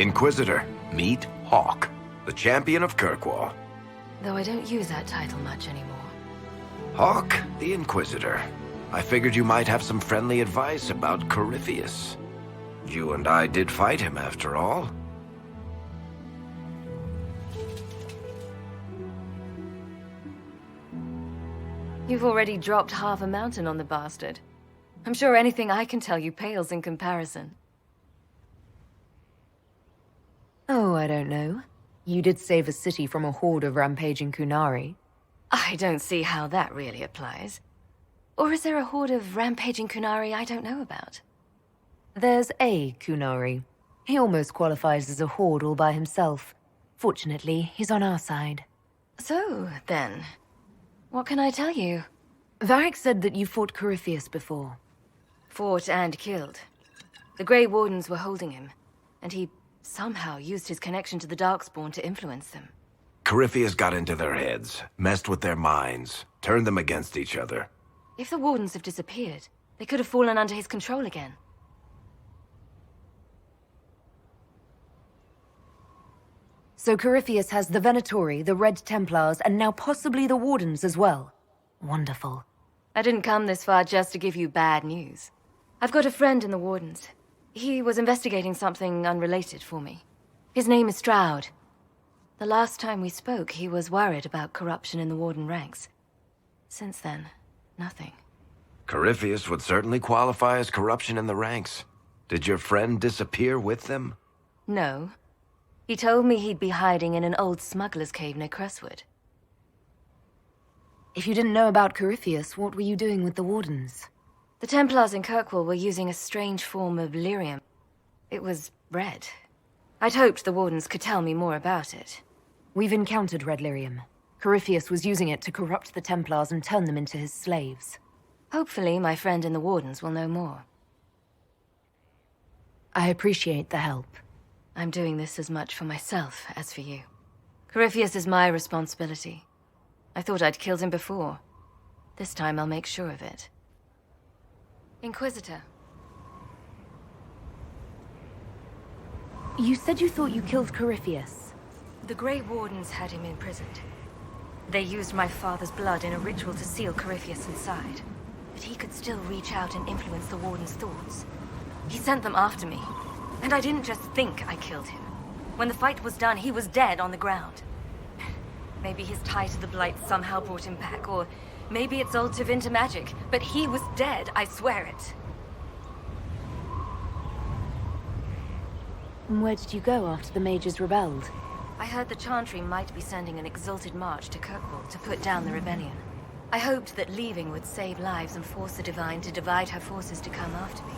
Inquisitor, meet Hawke, the champion of Kirkwall. Though I don't use that title much anymore. Hawke, the Inquisitor. I figured you might have some friendly advice about Corypheus. You and I did fight him, after all. You've already dropped half a mountain on the bastard. I'm sure anything I can tell you pales in comparison. Oh, I don't know. You did save a city from a horde of rampaging Kunari. I don't see how that really applies. Or is there a horde of rampaging Kunari I don't know about? There's a Kunari. He almost qualifies as a horde all by himself. Fortunately, he's on our side. So, then, what can I tell you? Varric said that you fought Corypheus before. Fought and killed. The Grey Wardens were holding him, and he somehow used his connection to the Darkspawn to influence them. Corypheus got into their heads, messed with their minds, turned them against each other. If the Wardens have disappeared, they could have fallen under his control again. So Corypheus has the Venatori, the Red Templars, and now possibly the Wardens as well. Wonderful. I didn't come this far just to give you bad news. I've got a friend in the Wardens. He was investigating something unrelated for me. His name is Stroud. The last time we spoke, he was worried about corruption in the Warden ranks. Since then, nothing. Corypheus would certainly qualify as corruption in the ranks. Did your friend disappear with them? No. He told me he'd be hiding in an old smuggler's cave near Crestwood. If you didn't know about Corypheus, what were you doing with the Wardens? The Templars in Kirkwall were using a strange form of lyrium. It was red. I'd hoped the Wardens could tell me more about it. We've encountered red lyrium. Corypheus was using it to corrupt the Templars and turn them into his slaves. Hopefully, my friend in the Wardens will know more. I appreciate the help. I'm doing this as much for myself as for you. Corypheus is my responsibility. I thought I'd killed him before. This time I'll make sure of it. Inquisitor. You said you thought you killed Corypheus. The Grey Wardens had him imprisoned. They used my father's blood in a ritual to seal Corypheus inside. But he could still reach out and influence the Warden's thoughts. He sent them after me. And I didn't just think I killed him. When the fight was done, he was dead on the ground. Maybe his tie to the Blight somehow brought him back, or maybe it's old Tevinter magic, but he was dead, I swear it. And where did you go after the mages rebelled? I heard the Chantry might be sending an exalted march to Kirkwall to put down the rebellion. I hoped that leaving would save lives and force the Divine to divide her forces to come after me.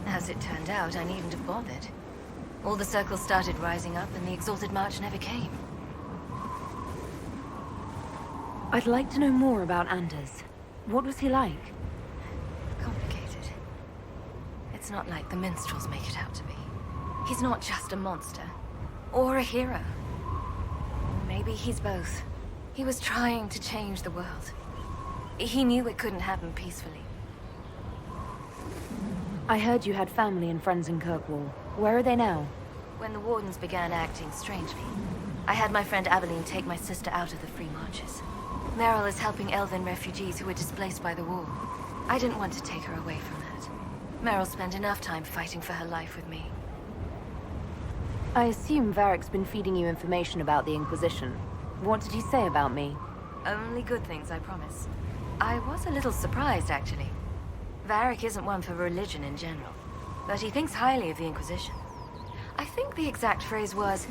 As it turned out, I needn't have bothered. All the circles started rising up, and the exalted march never came. I'd like to know more about Anders. What was he like? Complicated. It's not like the minstrels make it out to be. He's not just a monster. Or a hero. Maybe he's both. He was trying to change the world. He knew it couldn't happen peacefully. I heard you had family and friends in Kirkwall. Where are they now? When the Wardens began acting strangely, I had my friend Aveline take my sister out of the Free Marches. Meryl is helping Elven refugees who were displaced by the war. I didn't want to take her away from that. Meryl spent enough time fighting for her life with me. I assume Varric's been feeding you information about the Inquisition. What did he say about me? Only good things, I promise. I was a little surprised, actually. Varric isn't one for religion in general, but he thinks highly of the Inquisition. I think the exact phrase was,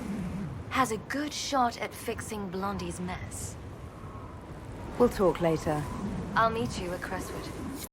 has a good shot at fixing Blondie's mess. We'll talk later. I'll meet you at Crestwood.